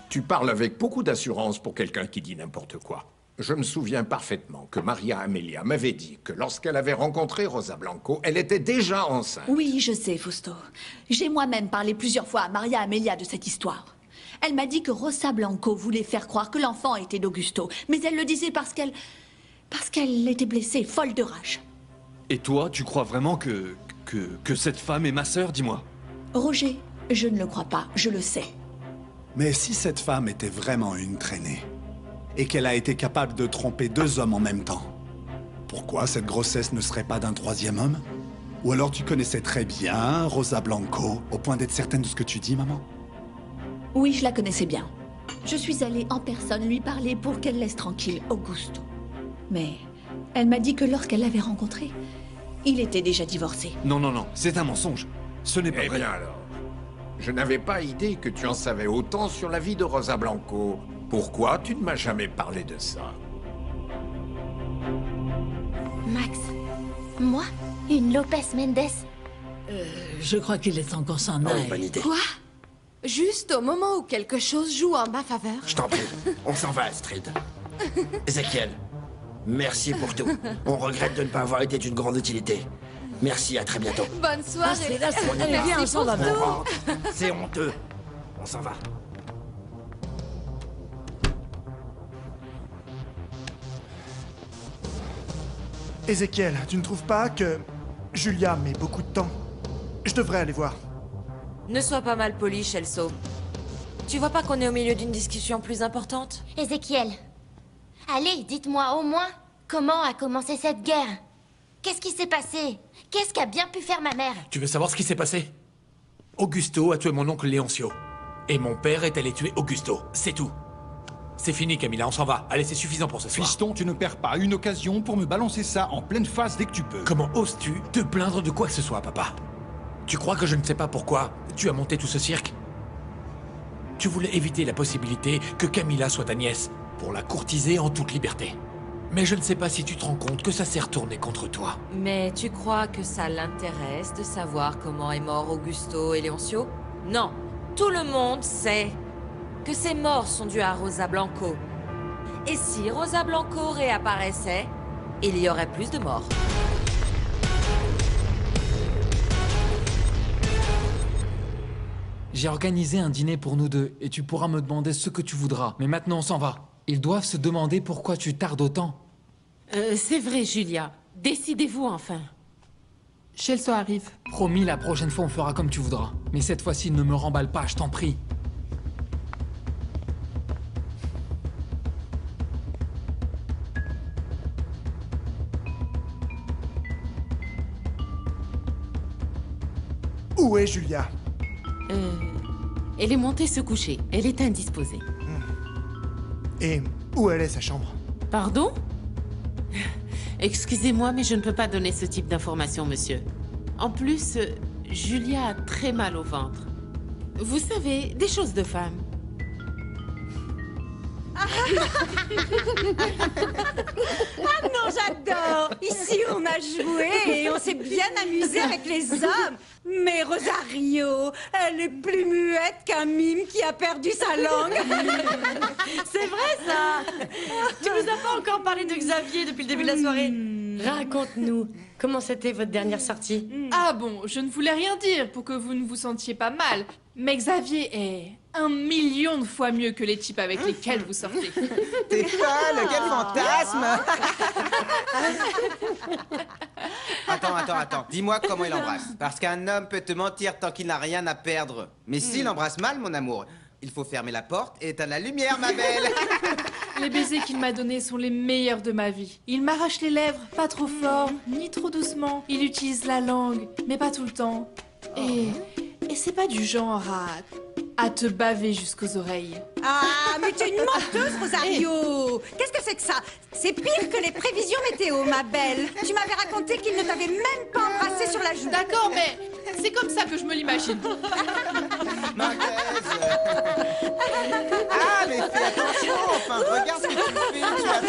Tu parles avec beaucoup d'assurance pour quelqu'un qui dit n'importe quoi. Je me souviens parfaitement que Maria Amelia m'avait dit que lorsqu'elle avait rencontré Rosa Blanco, elle était déjà enceinte. Oui, je sais, Fausto. J'ai moi-même parlé plusieurs fois à Maria Amelia de cette histoire. Elle m'a dit que Rosa Blanco voulait faire croire que l'enfant était d'Augusto, mais elle le disait parce qu'elle était blessée, folle de rage. Et toi, tu crois vraiment que cette femme est ma sœur, dis-moi? Roger, je ne le crois pas, je le sais. Mais si cette femme était vraiment une traînée, et qu'elle a été capable de tromper 2 hommes en même temps, pourquoi cette grossesse ne serait pas d'un 3e homme? Ou alors tu connaissais très bien Rosa Blanco, au point d'être certaine de ce que tu dis, maman? Oui, je la connaissais bien. Je suis allée en personne lui parler pour qu'elle laisse tranquille Augusto. Mais elle m'a dit que lorsqu'elle l'avait rencontré, il était déjà divorcé. Non, non, non, c'est un mensonge. Ce n'est pas Eh vrai. bien alors, je n'avais pas idée que tu en savais autant sur la vie de Rosa Blanco. Pourquoi tu ne m'as jamais parlé de ça? Max, moi? Une Lopez Mendes? Je crois qu'il est temps qu'on s'en aille. Bonne idée. Quoi? Juste au moment où quelque chose joue en ma faveur. Je t'en prie, on s'en va, Astrid. Ezekiel, merci pour tout. On regrette de ne pas avoir été d'une grande utilité. Merci, à très bientôt. Bonne soirée. Allez, viens, on s'en va maintenant. C'est honteux. On s'en va. Ezekiel, tu ne trouves pas que Julia met beaucoup de temps? Je devrais aller voir. Ne sois pas mal poli, Shelso. Tu vois pas qu'on est au milieu d'une discussion plus importante? Ezekiel, allez, dites-moi au moins, comment a commencé cette guerre? Qu'est-ce qui s'est passé? Qu'est-ce qu'a bien pu faire ma mère? Tu veux savoir ce qui s'est passé? Augusto a tué mon oncle Léoncio. Et mon père est allé tuer Augusto. C'est tout. C'est fini, Camilla, on s'en va. Allez, c'est suffisant pour ce soir. Fiston, tu ne perds pas une occasion pour me balancer ça en pleine face dès que tu peux. Comment oses-tu te plaindre de quoi que ce soit, papa? Tu crois que je ne sais pas pourquoi tu as monté tout ce cirque? Tu voulais éviter la possibilité que Camilla soit ta nièce, pour la courtiser en toute liberté. Mais je ne sais pas si tu te rends compte que ça s'est retourné contre toi. Mais tu crois que ça l'intéresse de savoir comment est mort Augusto et Léoncio? Non, tout le monde sait que ces morts sont dues à Rosa Blanco. Et si Rosa Blanco réapparaissait, il y aurait plus de morts. J'ai organisé un dîner pour nous deux, et tu pourras me demander ce que tu voudras. Mais maintenant, on s'en va. Ils doivent se demander pourquoi tu tardes autant. C'est vrai, Julia. Décidez-vous enfin. Shelso arrive. Promis, la prochaine fois, on fera comme tu voudras. Mais cette fois-ci, ne me remballe pas, je t'en prie. Où est Julia? Elle est montée se coucher. Elle est indisposée. Et où elle est, sa chambre? Pardon? Excusez-moi, mais je ne peux pas donner ce type d'informations, monsieur. En plus, Julia a très mal au ventre. Vous savez, des choses de femme. Ah non, j'adore! Ici, on a joué et on s'est bien amusé avec les hommes. Mais Rosario, elle est plus muette qu'un mime qui a perdu sa langue. C'est vrai, ça! Tu nous as pas encore parlé de Xavier depuis le début de la soirée. Raconte-nous, comment c'était votre dernière sortie? Ah bon, je ne voulais rien dire pour que vous ne vous sentiez pas mal. Mais Xavier est 1 million de fois mieux que les types avec lesquels vous sortez. T'es folle, quel fantasme! Attends. Dis-moi comment il embrasse. Parce qu'un homme peut te mentir tant qu'il n'a rien à perdre. Mais s'il embrasse mal, mon amour, il faut fermer la porte et éteindre la lumière, ma belle! Les baisers qu'il m'a donnés sont les meilleurs de ma vie. Il m'arrache les lèvres, pas trop fort, ni trop doucement. Il utilise la langue, mais pas tout le temps. Et c'est pas du genre à te baver jusqu'aux oreilles. Ah, mais tu es une menteuse, Rosario! Qu'est-ce que c'est que ça? C'est pire que les prévisions météo, ma belle. Tu m'avais raconté qu'il ne t'avait même pas embrassé sur la joue. D'accord, mais c'est comme ça que je me l'imagine. Marquez! Ah, mais fais attention! Enfin, regarde ce que tu fais! Tu as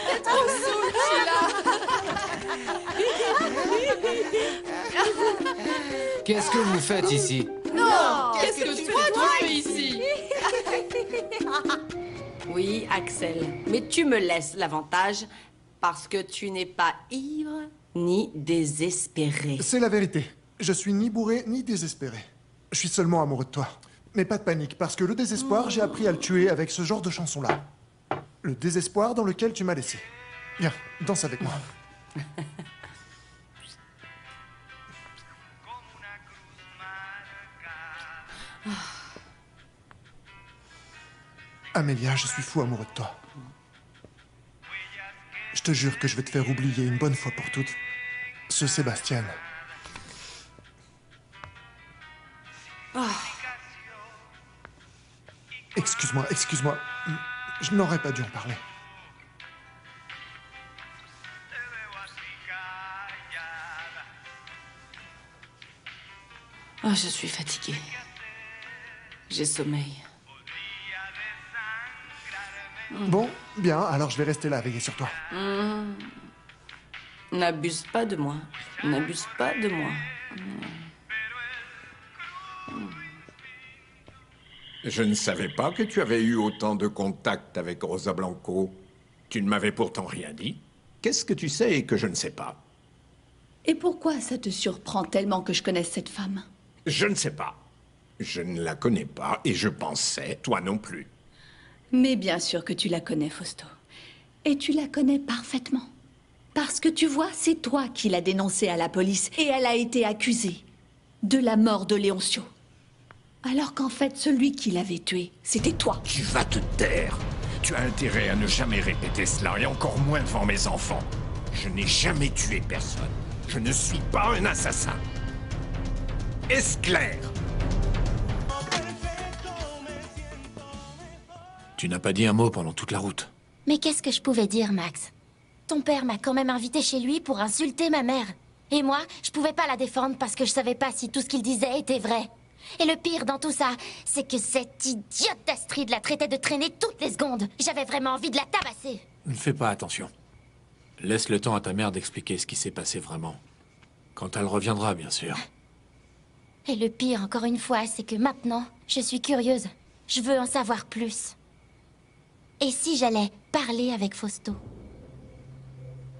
T'es trop saoul, Sheila. Qu'est-ce que vous faites ici? Non, qu'est-ce que tu fais ici? Oui, Axel, mais tu me laisses l'avantage parce que tu n'es pas ivre ni désespéré. C'est la vérité. Je suis ni bourré ni désespéré. Je suis seulement amoureux de toi. Mais pas de panique, parce que le désespoir, j'ai appris à le tuer avec ce genre de chanson-là. Le désespoir dans lequel tu m'as laissé. Viens, danse avec moi. Amélia, je suis fou amoureux de toi. Je te jure que je vais te faire oublier une bonne fois pour toutes ce Sébastien. Excuse-moi, excuse-moi. Je n'aurais pas dû en parler. Oh, je suis fatiguée. J'ai sommeil. Bon, bien, alors je vais rester là à veiller sur toi. N'abuse pas de moi. N'abuse pas de moi. Je ne savais pas que tu avais eu autant de contacts avec Rosa Blanco. Tu ne m'avais pourtant rien dit. Qu'est-ce que tu sais et que je ne sais pas? Et pourquoi ça te surprend tellement que je connaisse cette femme? Je ne sais pas. Je ne la connais pas et je pensais, toi non plus. Mais bien sûr que tu la connais, Fausto. Et tu la connais parfaitement. Parce que tu vois, c'est toi qui l'as dénoncée à la police et elle a été accusée de la mort de Léoncio. Alors qu'en fait, celui qui l'avait tué, c'était toi. Tu vas te taire. Tu as intérêt à ne jamais répéter cela, et encore moins devant mes enfants. Je n'ai jamais tué personne. Je ne suis pas un assassin. Est-ce clair? Tu n'as pas dit un mot pendant toute la route. Mais qu'est-ce que je pouvais dire, Max? Ton père m'a quand même invité chez lui pour insulter ma mère. Et moi, je pouvais pas la défendre parce que je savais pas si tout ce qu'il disait était vrai. Et le pire dans tout ça, c'est que cette idiote d'Astrid la traitait de traîner toutes les secondes. J'avais vraiment envie de la tabasser. Ne fais pas attention. Laisse le temps à ta mère d'expliquer ce qui s'est passé vraiment. Quand elle reviendra, bien sûr. Et le pire, encore une fois, c'est que maintenant, je suis curieuse. Je veux en savoir plus. Et si j'allais parler avec Fausto?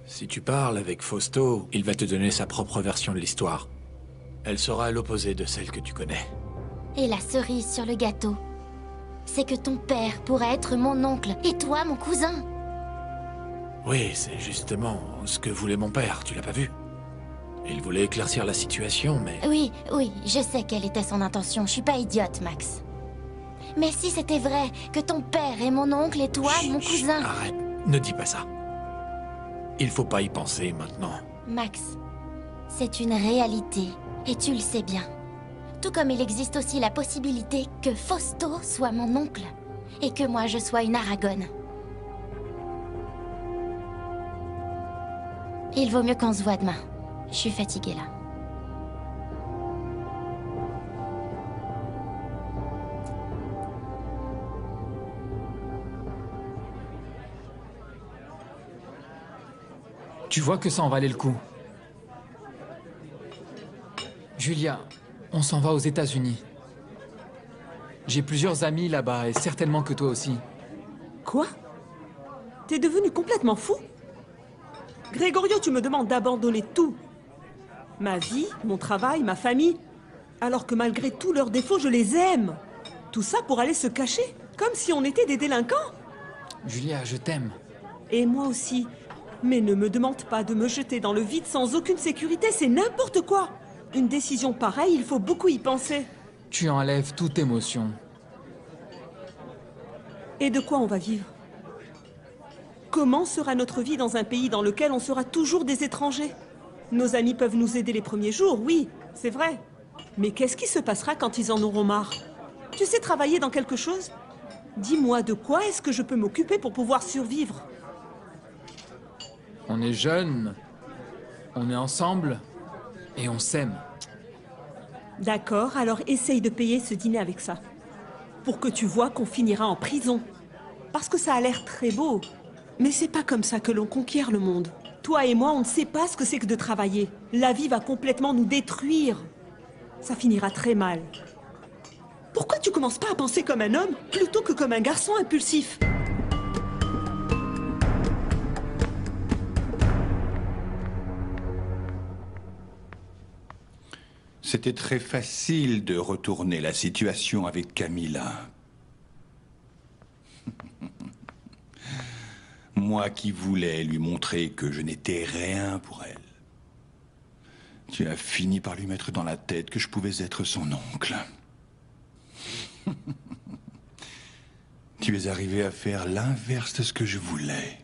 Si tu parles avec Fausto, il va te donner sa propre version de l'histoire. Elle sera à l'opposé de celle que tu connais. Et la cerise sur le gâteau, c'est que ton père pourrait être mon oncle et toi mon cousin. Oui, c'est justement ce que voulait mon père, tu l'as pas vu? Il voulait éclaircir la situation, mais... Oui, je sais quelle était son intention, je suis pas idiote, Max. Mais si c'était vrai que ton père est mon oncle et toi mon cousin... Arrête, ne dis pas ça. Il faut pas y penser maintenant. Max, c'est une réalité, et tu le sais bien. Tout comme il existe aussi la possibilité que Fausto soit mon oncle, et que moi je sois une Aragonne. Il vaut mieux qu'on se voit demain. Je suis fatiguée là. Tu vois que ça en valait le coup. Julia, on s'en va aux États-Unis. J'ai plusieurs amis là-bas et certainement que toi aussi. Quoi? T'es devenu complètement fou? Grégorio, tu me demandes d'abandonner tout. Ma vie, mon travail, ma famille. Alors que malgré tous leurs défauts, je les aime. Tout ça pour aller se cacher, comme si on était des délinquants. Julia, je t'aime. Et moi aussi. Mais ne me demande pas de me jeter dans le vide sans aucune sécurité, c'est n'importe quoi. Une décision pareille, il faut beaucoup y penser. Tu enlèves toute émotion. Et de quoi on va vivre? Comment sera notre vie dans un pays dans lequel on sera toujours des étrangers? Nos amis peuvent nous aider les premiers jours, oui, c'est vrai. Mais qu'est-ce qui se passera quand ils en auront marre? Tu sais travailler dans quelque chose? Dis-moi, de quoi est-ce que je peux m'occuper pour pouvoir survivre? On est jeunes, on est ensemble et on s'aime. D'accord, alors essaye de payer ce dîner avec ça. Pour que tu vois qu'on finira en prison. Parce que ça a l'air très beau. Mais c'est pas comme ça que l'on conquiert le monde. Toi et moi, on ne sait pas ce que c'est que de travailler. La vie va complètement nous détruire. Ça finira très mal. Pourquoi tu commences pas à penser comme un homme plutôt que comme un garçon impulsif? C'était très facile de retourner la situation avec Camilla. Moi qui voulais lui montrer que je n'étais rien pour elle. Tu as fini par lui mettre dans la tête que je pouvais être son oncle. Tu es arrivé à faire l'inverse de ce que je voulais.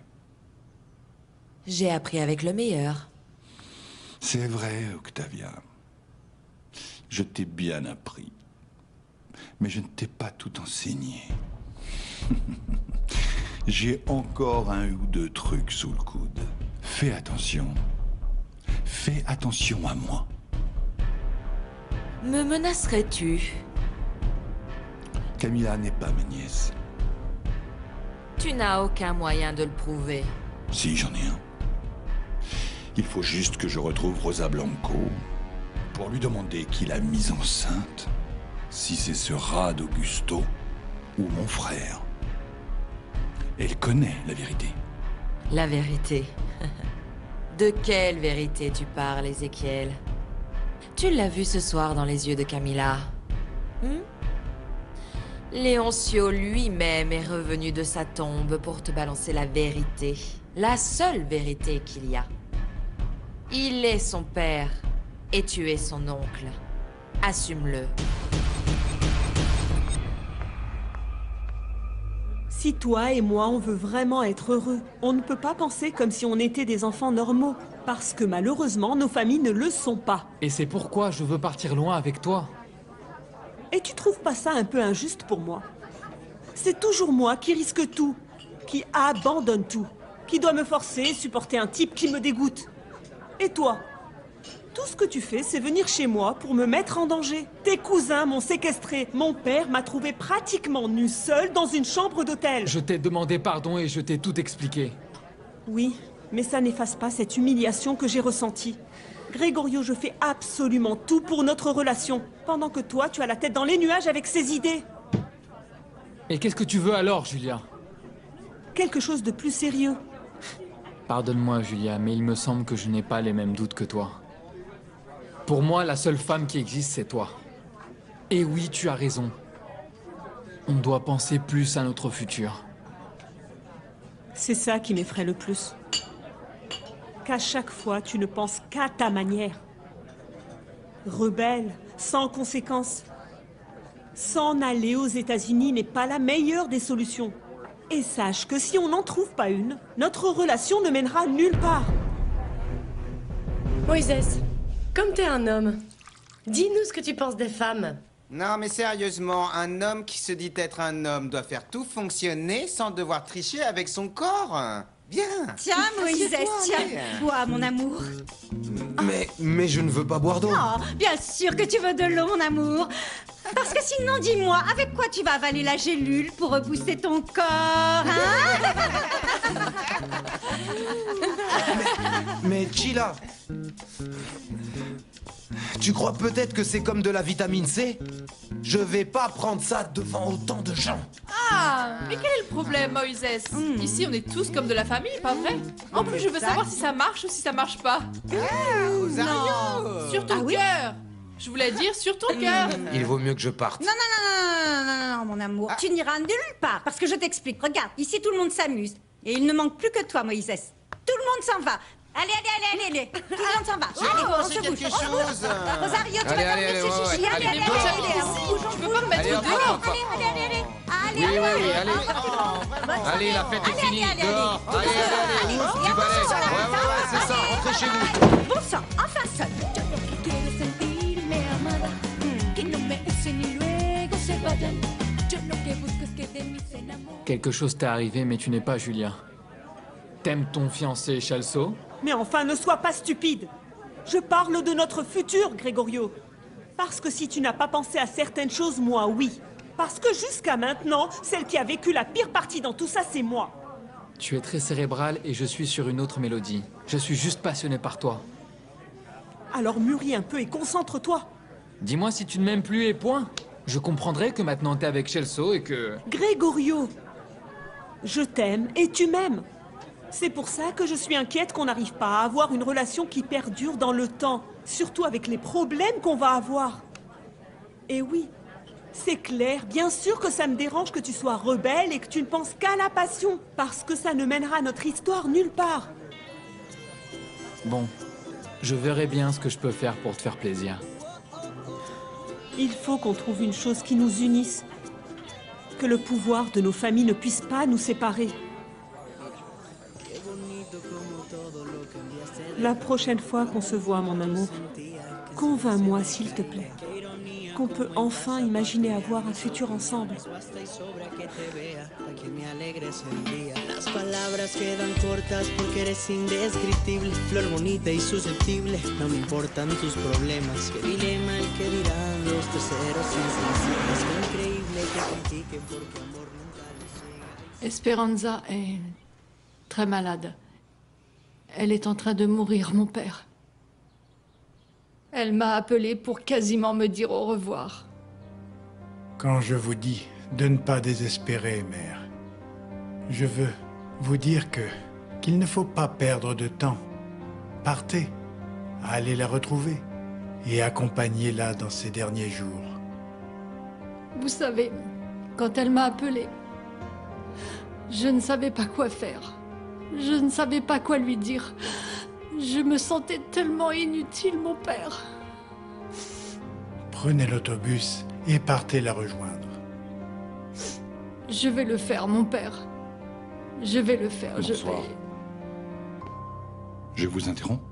J'ai appris avec le meilleur. C'est vrai, Octavia. Je t'ai bien appris. Mais je ne t'ai pas tout enseigné. J'ai encore un ou deux trucs sous le coude. Fais attention. Fais attention à moi. Me menacerais-tu? Camilla n'est pas ma nièce. Tu n'as aucun moyen de le prouver. Si, j'en ai un. Il faut juste que je retrouve Rosa Blanco pour lui demander qui l'a mise enceinte, si c'est ce rat d'Augusto ou mon frère. Elle connaît la vérité. La vérité. De quelle vérité tu parles, Ézéchiel? Tu l'as vu ce soir dans les yeux de Camilla. Léoncio lui-même est revenu de sa tombe pour te balancer la vérité. La seule vérité qu'il y a. Il est son père et tu es son oncle. Assume-le. Si toi et moi, on veut vraiment être heureux, on ne peut pas penser comme si on était des enfants normaux. Parce que malheureusement, nos familles ne le sont pas. Et c'est pourquoi je veux partir loin avec toi. Et tu trouves pas ça un peu injuste pour moi? C'est toujours moi qui risque tout, qui abandonne tout, qui doit me forcer, supporter un type qui me dégoûte. Et toi? Tout ce que tu fais, c'est venir chez moi pour me mettre en danger. Tes cousins m'ont séquestré. Mon père m'a trouvé pratiquement nue seule dans une chambre d'hôtel. Je t'ai demandé pardon et je t'ai tout expliqué. Oui, mais ça n'efface pas cette humiliation que j'ai ressentie. Gregorio, je fais absolument tout pour notre relation, pendant que toi, tu as la tête dans les nuages avec ces idées. Et qu'est-ce que tu veux alors, Julia? Quelque chose de plus sérieux. Pardonne-moi, Julia, mais il me semble que je n'ai pas les mêmes doutes que toi. Pour moi, la seule femme qui existe, c'est toi. Et oui, tu as raison. On doit penser plus à notre futur. C'est ça qui m'effraie le plus. Qu'à chaque fois, tu ne penses qu'à ta manière. Rebelle, sans conséquences. S'en aller aux États-Unis n'est pas la meilleure des solutions. Et sache que si on n'en trouve pas une, notre relation ne mènera nulle part. Moïse, comme t'es un homme, dis-nous ce que tu penses des femmes. Non, mais sérieusement, un homme qui se dit être un homme doit faire tout fonctionner sans devoir tricher avec son corps. Viens. Tiens, Moïse, tiens, bois, mon amour. Mais je ne veux pas boire d'eau. Oh, bien sûr que tu veux de l'eau, mon amour. Parce que sinon, dis-moi, avec quoi tu vas avaler la gélule pour repousser ton corps, hein? Mais Chila, tu crois peut-être que c'est comme de la vitamine C? Je vais pas prendre ça devant autant de gens. Ah, mais quel est le problème, Moïse? Ici, on est tous comme de la famille, pas vrai? En plus, je veux savoir si ça marche ou si ça marche pas. Rosario! Sur ton cœur. Je voulais dire sur ton cœur. Il vaut mieux que je parte. Non, mon amour. Tu n'iras nulle part, parce que je t'explique. Regarde, ici, tout le monde s'amuse. Et il ne manque plus que toi, Moïse. Tout le monde s'en va. Allez. Tout le monde s'en va. Allez, on se bouge. Rosario, tu vas dormir chez Chichi. Allez. Je peux pas me mettre dehors. Allez. Allez, la fête est finie. Dehors. Allez. Tu vas aller. Ouais, c'est ça. Rentrez chez vous. Bon sang, enfin seul. Quelque chose t'est arrivé, mais tu n'es pas Julia. T'aimes ton fiancé Chalso? Mais enfin, ne sois pas stupide. Je parle de notre futur, Gregorio. Parce que si tu n'as pas pensé à certaines choses, moi, oui. Parce que jusqu'à maintenant, celle qui a vécu la pire partie dans tout ça, c'est moi. Tu es très cérébral et je suis sur une autre mélodie. Je suis juste passionné par toi. Alors mûris un peu et concentre-toi. Dis-moi si tu ne m'aimes plus et point. Je comprendrais que maintenant t'es avec Celso et que... Gregorio, je t'aime et tu m'aimes. C'est pour ça que je suis inquiète qu'on n'arrive pas à avoir une relation qui perdure dans le temps, surtout avec les problèmes qu'on va avoir. Et oui, c'est clair, bien sûr que ça me dérange que tu sois rebelle et que tu ne penses qu'à la passion, parce que ça ne mènera notre histoire nulle part. Bon, je verrai bien ce que je peux faire pour te faire plaisir. Il faut qu'on trouve une chose qui nous unisse. Que le pouvoir de nos familles ne puisse pas nous séparer. La prochaine fois qu'on se voit, mon amour, convainc-moi, s'il te plaît, qu'on peut enfin imaginer avoir un futur ensemble. Las palabras quedan cortas porque eres indescriptible, flor bonita y susceptible. No me importan tus problemas. Qué dilema el que dirán los terceros insensibles. Qué increíble que critiquen porque amor nunca les llega. Esperanza est très malade. Elle est en train de mourir, mon père. Elle m'a appelé pour quasiment me dire au revoir. Quand je vous dis de ne pas désespérer, mère, je veux vous dire qu'il ne faut pas perdre de temps. Partez, allez la retrouver et accompagnez-la dans ses derniers jours. Vous savez, quand elle m'a appelé, je ne savais pas quoi faire. Je ne savais pas quoi lui dire. Je me sentais tellement inutile, mon père. Prenez l'autobus et partez la rejoindre. Je vais le faire, mon père. Je vais le faire. Bonsoir. Je vous interromps?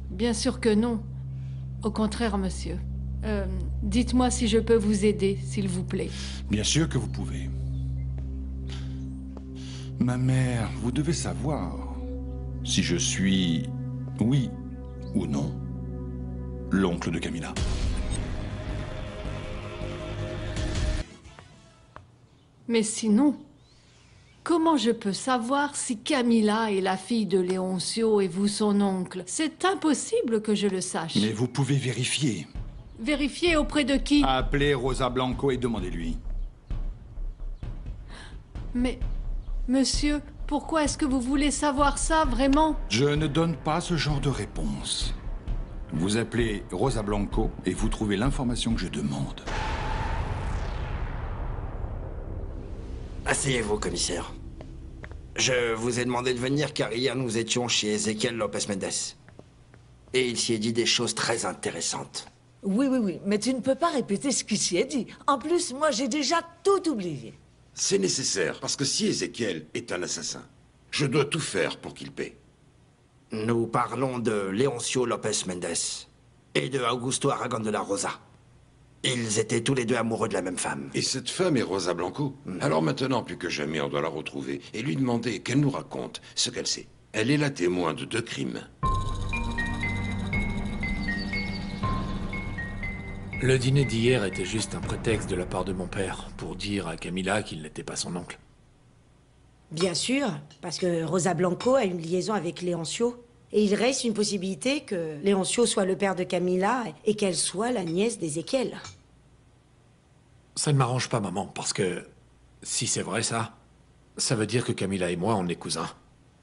Bien sûr que non. Au contraire, monsieur. Dites-moi si je peux vous aider, s'il vous plaît. Bien sûr que vous pouvez. Ma mère, vous devez savoir si je suis, oui ou non, l'oncle de Camilla. Mais sinon, comment je peux savoir si Camilla est la fille de Léoncio et vous son oncle? C'est impossible que je le sache. Mais vous pouvez vérifier. Vérifier auprès de qui? Appelez Rosa Blanco et demandez-lui. Mais, monsieur, pourquoi est-ce que vous voulez savoir ça, vraiment? Je ne donne pas ce genre de réponse. Vous appelez Rosa Blanco et vous trouvez l'information que je demande. Asseyez-vous, commissaire. Je vous ai demandé de venir car hier nous étions chez Ezequiel Lopez Mendes. Et il s'y est dit des choses très intéressantes. Oui, mais tu ne peux pas répéter ce qui s'y est dit. En plus, moi, j'ai déjà tout oublié. C'est nécessaire, parce que si Ezequiel est un assassin, je dois tout faire pour qu'il paie. Nous parlons de Léoncio Lopez Mendes et de Augusto Aragon de la Rosa. Ils étaient tous les deux amoureux de la même femme. Et cette femme est Rosa Blanco. Alors maintenant, plus que jamais, on doit la retrouver et lui demander qu'elle nous raconte ce qu'elle sait. Elle est la témoin de 2 crimes. Le dîner d'hier était juste un prétexte de la part de mon père pour dire à Camilla qu'il n'était pas son oncle. Bien sûr, parce que Rosa Blanco a une liaison avec Léoncio. Et il reste une possibilité que Léoncio soit le père de Camilla et qu'elle soit la nièce d'Ézéchiel. Ça ne m'arrange pas, maman, parce que si c'est vrai ça veut dire que Camilla et moi, on est cousins.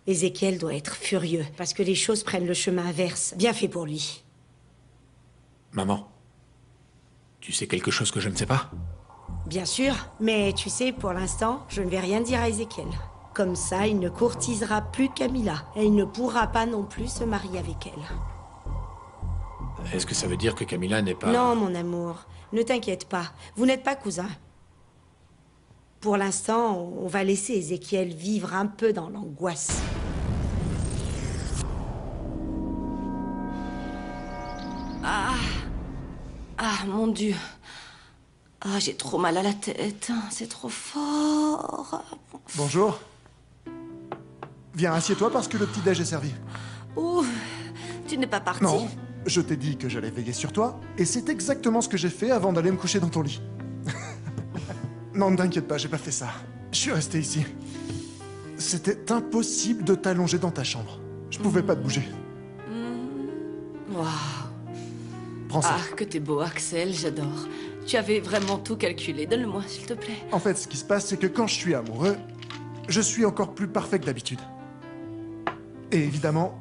Ézéchiel doit être furieux, parce que les choses prennent le chemin inverse. Bien fait pour lui. Maman, tu sais quelque chose que je ne sais pas? Bien sûr, mais tu sais, pour l'instant, je ne vais rien dire à Ézéchiel. Comme ça, il ne courtisera plus Camilla. Et il ne pourra pas non plus se marier avec elle. Est-ce que ça veut dire que Camilla n'est pas... Non, mon amour. Ne t'inquiète pas. Vous n'êtes pas cousins. Pour l'instant, on va laisser Ézéchiel vivre un peu dans l'angoisse. Ah, mon Dieu. Ah, j'ai trop mal à la tête. C'est trop fort. Bonjour. Viens, assieds-toi parce que le petit-déj est servi. Ouh, tu n'es pas parti. Non, je t'ai dit que j'allais veiller sur toi, et c'est exactement ce que j'ai fait avant d'aller me coucher dans ton lit. Non, ne t'inquiète pas, j'ai pas fait ça. Je suis resté ici. C'était impossible de t'allonger dans ta chambre. Je pouvais pas te bouger. Waouh. Prends ça. Ah, que t'es beau, Axel, j'adore. Tu avais vraiment tout calculé. Donne-le-moi, s'il te plaît. En fait, ce qui se passe, c'est que quand je suis amoureux, je suis encore plus parfait que d'habitude. Et évidemment,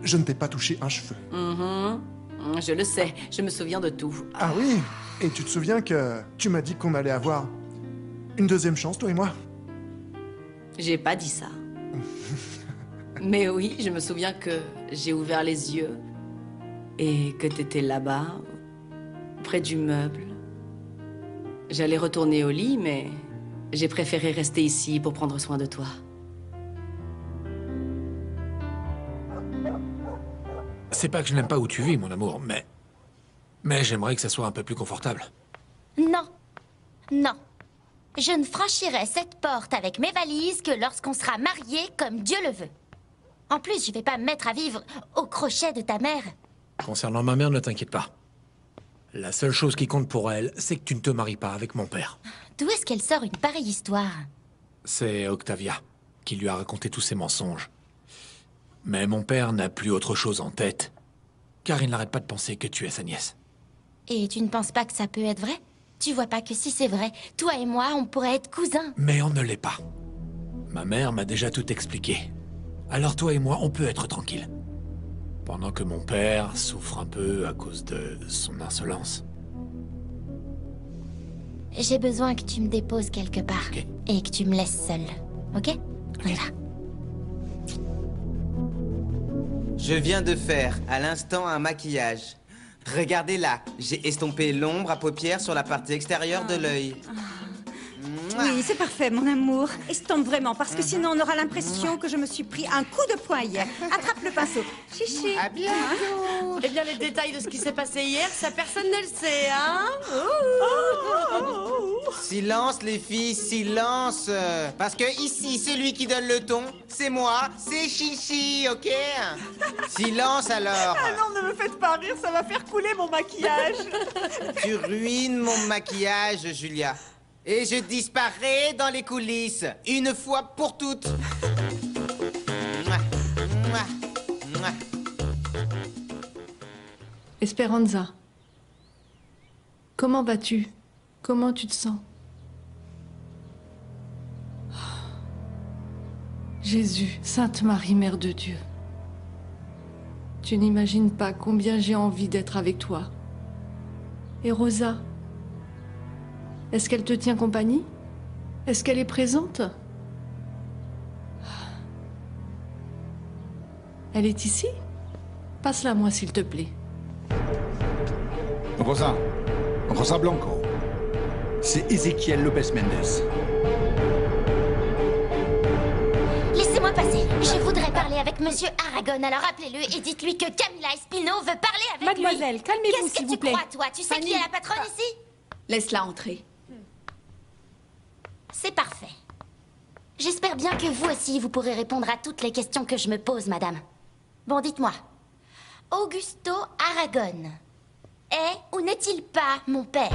je ne t'ai pas touché un cheveu. Je le sais, je me souviens de tout. Ah oui? Et tu te souviens que tu m'as dit qu'on allait avoir une deuxième chance, toi et moi? J'ai pas dit ça. Mais oui, je me souviens que j'ai ouvert les yeux et que t'étais là-bas, près du meuble. J'allais retourner au lit, mais j'ai préféré rester ici pour prendre soin de toi. C'est pas que je n'aime pas où tu vis, mon amour, mais j'aimerais que ça soit un peu plus confortable. Non. Non. Je ne franchirai cette porte avec mes valises que lorsqu'on sera mariés comme Dieu le veut. En plus, je vais pas me mettre à vivre au crochet de ta mère. Concernant ma mère, ne t'inquiète pas. La seule chose qui compte pour elle, c'est que tu ne te maries pas avec mon père. D'où est-ce qu'elle sort une pareille histoire? C'est Octavia qui lui a raconté tous ses mensonges. Mais mon père n'a plus autre chose en tête, car il n'arrête pas de penser que tu es sa nièce. Et tu ne penses pas que ça peut être vrai? Tu vois pas que si c'est vrai, toi et moi, on pourrait être cousins? Mais on ne l'est pas. Ma mère m'a déjà tout expliqué. Alors toi et moi, on peut être tranquilles. Pendant que mon père souffre un peu à cause de son insolence. J'ai besoin que tu me déposes quelque part. Et que tu me laisses seule. Ok? On y va. Je viens de faire, à l'instant, un maquillage. Regardez là, j'ai estompé l'ombre à paupières sur la partie extérieure de l'œil. Oui, c'est parfait, mon amour. Estompe vraiment, parce que sinon on aura l'impression que je me suis pris un coup de poing hier. Attrape le pinceau. Chichi. À bientôt. Eh bien, les détails de ce qui s'est passé hier, ça personne ne le sait, hein? Silence, les filles, silence. Parce que ici, celui qui donne le ton, c'est moi, c'est Chichi, ok? Silence alors. Ah non, ne me faites pas rire, ça va faire couler mon maquillage. Tu ruines mon maquillage, Julia. Et je disparais dans les coulisses, une fois pour toutes. Esperanza, comment vas-tu? Comment tu te sens? Jésus, Sainte Marie, Mère de Dieu. Tu n'imagines pas combien j'ai envie d'être avec toi. Et Rosa, est-ce qu'elle te tient compagnie? Est-ce qu'elle est présente? Elle est ici? Passe-la moi, s'il te plaît. Rosa Blanco. C'est Ezequiel Lopez Mendes. Laissez-moi passer. Je voudrais parler avec Monsieur Aragon. Alors appelez-le et dites-lui que Camila Espino veut parler avec lui. Mademoiselle, calmez-vous, s'il vous plaît. Qu'est-ce que tu crois, toi? Tu sais qui est la patronne ici? Laisse-la entrer. C'est parfait. J'espère bien que vous aussi, vous pourrez répondre à toutes les questions que je me pose, madame. Bon, dites-moi. Augusto Aragon est ou n'est-il pas mon père?